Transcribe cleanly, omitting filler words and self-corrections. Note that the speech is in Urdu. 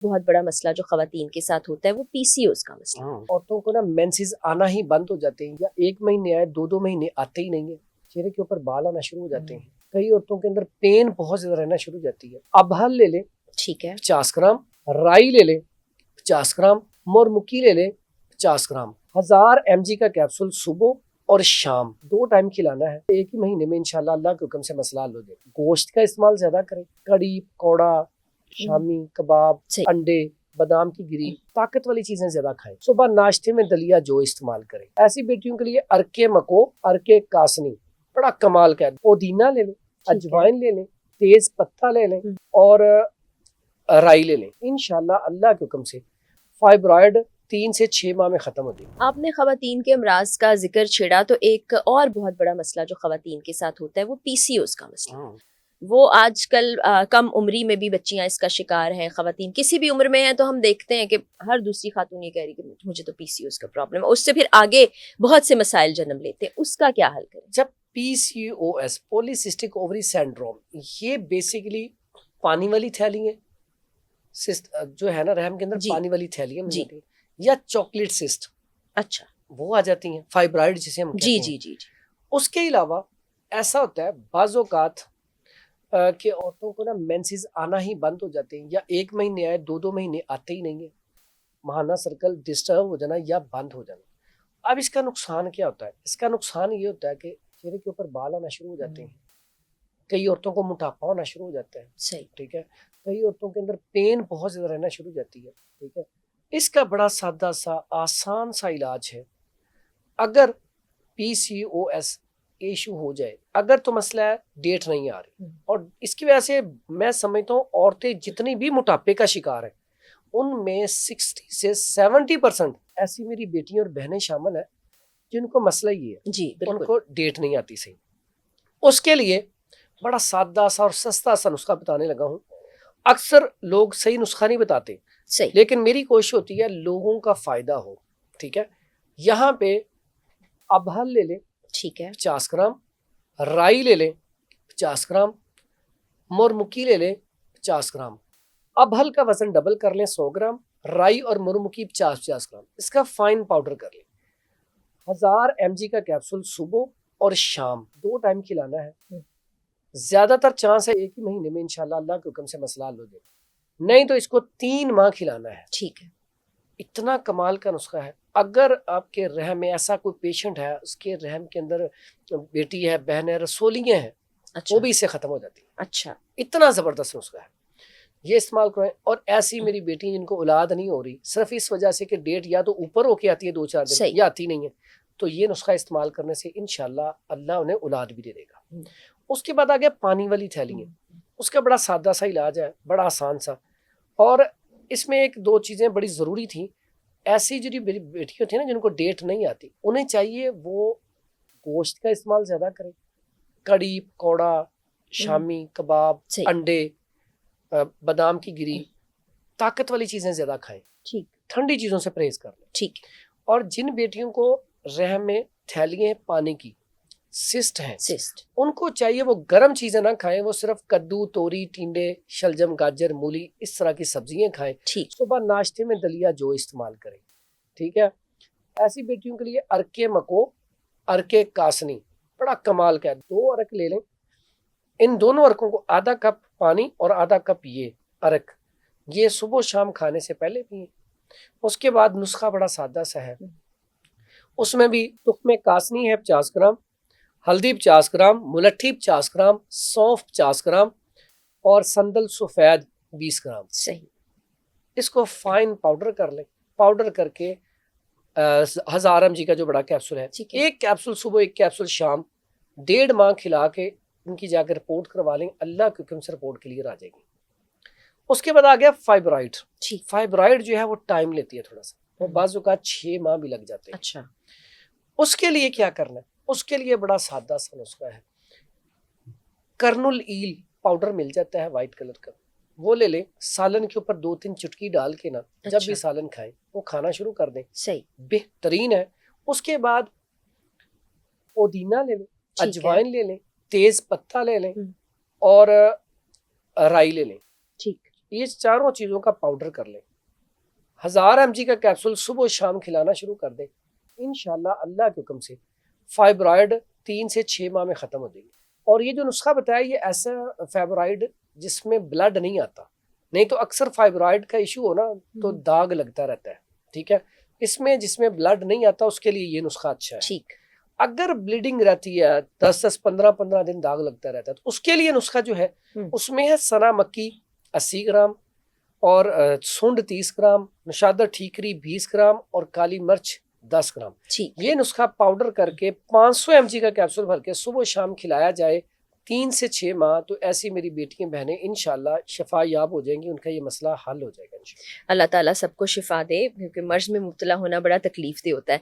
بہت بڑا مسئلہ جو خواتین کے ساتھ ہوتا ہے وہ پی سی اوز کا مسئلہ. عورتوں کو نا مینسز آنا ہی بند ہو جاتے ہیں، یا 1 مہینے آئے 2 مہینے آتے ہی نہیں ہیں، چہرے کے اوپر بال آنا شروع ہو جاتے ہیں. کئی عورتوں کے اندر پین بہت زیادہ رہنا شروع ہو جاتی ہے. اب حل لے لیں، ٹھیک ہے، 50 گرام رائی لے لیں، 50 گرام مور مکی لے لیں، 50 گرام 1000 mg کا کیپسول صبح اور شام 2 ٹائم کھلانا ہے. 1 ہی مہینے میں انشاءاللہ اللہ کے حکم سے مسئلہ حل ہو جائے. گوشت کا استعمال زیادہ کریں، کڑی، پکوڑا، شامی کباب، انڈے، بادام کی گری، طاقت والی چیزیں زیادہ کھائیں. صبح ناشتے میں دلیا جو استعمال کریں. ایسی بیٹیوں کے لیے ارکے مکو، ارکے کاسنی بڑا کمال کا ہے. پودینہ لے لیں، اجوائن لے لیں، تیز پتہ لے لیں اور رائی لے لیں. انشاءاللہ اللہ کے حکم سے فائبرائڈ 3 سے 6 ماہ میں ختم ہو جائے. آپ نے خواتین کے امراض کا ذکر چھیڑا تو ایک اور بہت بڑا مسئلہ جو خواتین کے ساتھ ہوتا ہے وہ پی سی اوز کا مسئلہ. وہ آج کل کم عمری میں بھی بچیاں اس کا شکار ہیں. خواتین کسی بھی عمر میں ہیں تو ہم دیکھتے ہیں کہ ہر دوسری خاتون یہ کہہ رہی کہ مجھے تو پی سی اوز کا پرابلم ہے. اس سے پھر آگے بہت سے مسائل جنم لیتے ہیں. اس کا کیا حل کریں؟ جب پی سی او ایس پولیسسٹک اووری سینڈروم، یہ بیسیکلی پانی والی تھیلی ہے، جو ہے نا رحم کے اندر پانی والی تھیلیاں مل جاتی ہیں، یا چاکلیٹ سسٹ، اچھا وہ آ جاتی ہیں، فائبرائڈ جسے ہم کہتے ہیں. جی. اس کے علاوہ ایسا ہوتا ہے بعض اوقات کہ عورتوں کو نا مینسز آنا ہی بند ہو جاتے ہیں، یا 1 مہینے آئے 2 مہینے آتے ہی نہیں ہیں. ماہانہ سرکل ڈسٹرب ہو جانا یا بند ہو جانا. اب اس کا نقصان کیا ہوتا ہے؟ اس کا نقصان یہ ہوتا ہے کہ چہرے کے اوپر بال آنا شروع ہو جاتے ہیں. کئی عورتوں کو موٹاپا ہونا شروع ہو جاتا ہے. صحیح، ٹھیک ہے. کئی عورتوں کے اندر پین بہت زیادہ رہنا شروع ہو جاتی ہے. ٹھیک ہے. اس کا بڑا سادہ سا آسان سا علاج ہے. اگر پی سی او ایس ایشو ہو جائے، اگر تو مسئلہ ہے ڈیٹ نہیں آ رہی، اور اس کی وجہ سے میں سمجھتا ہوں عورتیں جتنی بھی موٹاپے کا شکار ہیں ان میں 60 سے 70% ایسی میری بیٹیاں اور بہنیں شامل ہیں جن کو مسئلہ یہ ہے جی ان بالکل. کو ڈیٹ نہیں آتی صحیح. اس کے لیے بڑا سادہ سا اور سستا سا نسخہ بتانے لگا ہوں. اکثر لوگ صحیح نسخہ نہیں بتاتے، صحیح، لیکن میری کوشش ہوتی ہے لوگوں کا فائدہ ہو. ٹھیک ہے. یہاں پہ ابہل لے لیں، ٹھیک ہے، 50 گرام رائی لے لیں، 50 گرام مور مکی لے لیں، 50 گرام. ابہل کا وزن ڈبل کر لیں، 100 گرام رائی اور مور مکی 50 گرام. اس کا فائن پاؤڈر کر لیں. 1000 mg کا کیپسول صبح اور شام 2 ٹائم کھلانا ہے. زیادہ تر چانس ہے 1 ہی مہینے میں انشاءاللہ اللہ کے حکم سے مسئلہ حل ہو جائے. نہیں تو اس کو 3 ماہ کھلانا ہے. ٹھیک ہے. اتنا کمال کا نسخہ ہے. اگر آپ کے رحم میں ایسا کوئی پیشنٹ ہے، اس کے رحم کے اندر بیٹی ہے، بہن ہے، رسولیاں ہیں، اچھا وہ بھی اس سے ختم ہو جاتی ہیں. اچھا، اتنا زبردست نسخہ ہے، یہ استعمال کریں. اور ایسی میری بیٹی جن کو اولاد نہیں ہو رہی صرف اس وجہ سے کہ ڈیٹ یا تو اوپر ہو کے آتی ہے 2-4 دن صحیح. یا آتی نہیں ہے، تو یہ نسخہ استعمال کرنے سے انشاءاللہ اللہ انہیں اولاد بھی دے دے گا. اس کے بعد آ گیا پانی والی تھیلی. اس کا بڑا سادہ سا علاج ہے، بڑا آسان سا. اور اس میں 1-2 چیزیں بڑی ضروری تھیں. ایسی جو بیٹی ہوتی ہیں نا جن کو ڈیٹ نہیں آتی، انہیں چاہیے وہ گوشت کا استعمال زیادہ کریں، کڑی، پکوڑا، شامی کباب، انڈے، بادام کی گری، طاقت والی چیزیں زیادہ کھائیں. ٹھیک، ٹھنڈی چیزوں سے پرہیز کر لیں. ٹھیک. اور جن بیٹیوں کو رحم میں تھیلیاں پانی کی سسٹ ہیں، ان کو چاہیے وہ گرم چیزیں نہ کھائیں، وہ صرف کدو، توری، ٹینڈے، شلجم، گاجر، مولی، اس طرح کی سبزیاں کھائیں. ٹھیک، صبح ناشتے میں دلیا جو استعمال کریں. ٹھیک ہے. ایسی بیٹیوں کے لیے ارکے مکو، ارکے کاسنی بڑا کمال کا ہے. 2 ارک لے لیں. ان دونوں ارکوں کو آدھا کپ پانی اور آدھا کپ یہ ارک، یہ صبح و شام کھانے سے پہلے پئیں. اس کے بعد نسخہ بڑا سادہ سا ہے. اس میں بھی تخم کاسنی ہے 50 گرام، ہلدی 50 گرام، ملٹھی 50 گرام، سونف 50 گرام اور سندل سفید 20 گرام. صحیح. اس کو فائن پاؤڈر کر لیں. پاؤڈر کر کے 1000 mg کا جو بڑا کیپسول ہے، 1 کیپسول صبح 1 کیپسول شام 1.5 ماہ کھلا کے ان کی جا کے رپورٹ کروا لیں. اللہ کے حکم سے رپورٹ کلیئر آ جائے گی. اس کے بعد آ گیا فائبرائڈ. فائبرائڈ جو ہے وہ ٹائم لیتی ہے تھوڑا سا، وہ بعض اوقات 6 ماہ بھی لگ جاتے ہیں. اچھا. اس کے لیے کیا کرنا ہے؟ اس کے لیے بڑا سادہ سا نسخہ ہے. کرنل ایل پاؤڈر مل جاتا ہے وائٹ کلر کا، وہ لے لیں. سالن کے اوپر 2-3 چٹکی ڈال کے نا جب بھی سالن کھائیں وہ کھانا شروع کر دیں. صحیح، بہترین ہے. اس کے بعد پودینہ لے لیں، اجوائن لے لیں، تیز پتہ لے لیں اور رائی لے لیں. ٹھیک. یہ چاروں چیزوں کا پاؤڈر کر لیں, 1000 mg کا کیپسول صبح و شام کھلانا شروع کر دیں, انشاءاللہ اللہ کے حکم سے فائبرائڈ 3 سے 6 ماہ میں ختم ہو جائیں گے. اور یہ جو نسخہ بتایا یہ ایسا فائبرائڈ جس میں بلڈ نہیں آتا, نہیں تو اکثر فائبرائڈ کا ایشو ہو نا تو داغ لگتا رہتا ہے, ٹھیک ہے. اس میں جس میں بلڈ نہیں آتا اس کے لیے یہ نسخہ اچھا ہے. ٹھیک. اگر بلیڈنگ رہتی ہے 10-15 دن داغ لگتا رہتا ہے تو اس کے لیے نسخہ جو ہے اس میں ہے سنا مکی 80 گرام اور سنڈ 30 گرام, نشادر ٹھیکری 20 گرام اور کالی مرچ 10 گرام. یہ نسخہ پاؤڈر کر کے 500 mg کا کیپسول بھر کے صبح و شام کھلایا جائے 3 سے 6 ماہ, تو ایسی میری بیٹیاں بہنیں انشاءاللہ شفا یاب ہو جائیں گی, ان کا یہ مسئلہ حل ہو جائے گا انشاءاللہ. اللہ تعالیٰ سب کو شفا دے, کیونکہ مرض میں مبتلا ہونا بڑا تکلیف دہ ہوتا ہے.